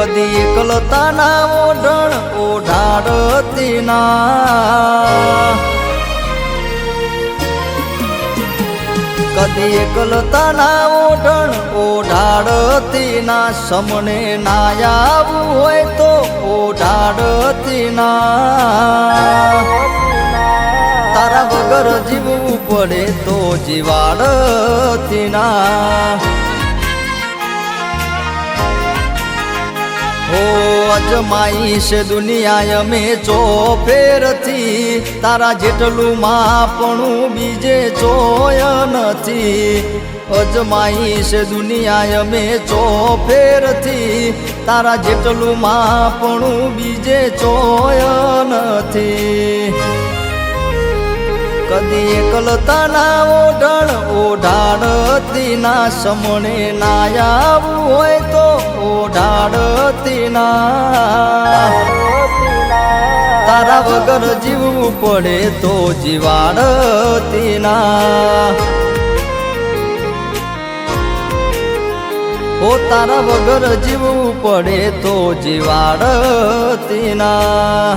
કદી એકલતાના ઓઢણ ઓઢાડતી ના, કદી એકલતાના ઓઢણ ઓઢાડતી ના, સમણે ના આવવું હોય તો ઓઢાડતી ના, તારા વગર જીવવું પડે તો જીવાડતી ના। ઓ અજમાઈશ દુનિયા અમે ચોફેરથી, તારા જેટલું માપણું બીજે ચોય નથી। અજમાઈશ દુનિયા અમે ચોફેરથી, તારા જેટલું માપણું બીજે ચોય નથી। કદી એકલતાના ઓઢણ ઓઢાડતી ના, સમણે ના આવવું હોય તો ઓઢાડતી ના, તારા વગર જીવવું પડે તો જીવાડતી ના। ઓ તારા વગર જીવવું પડે તો જીવાડતી ના।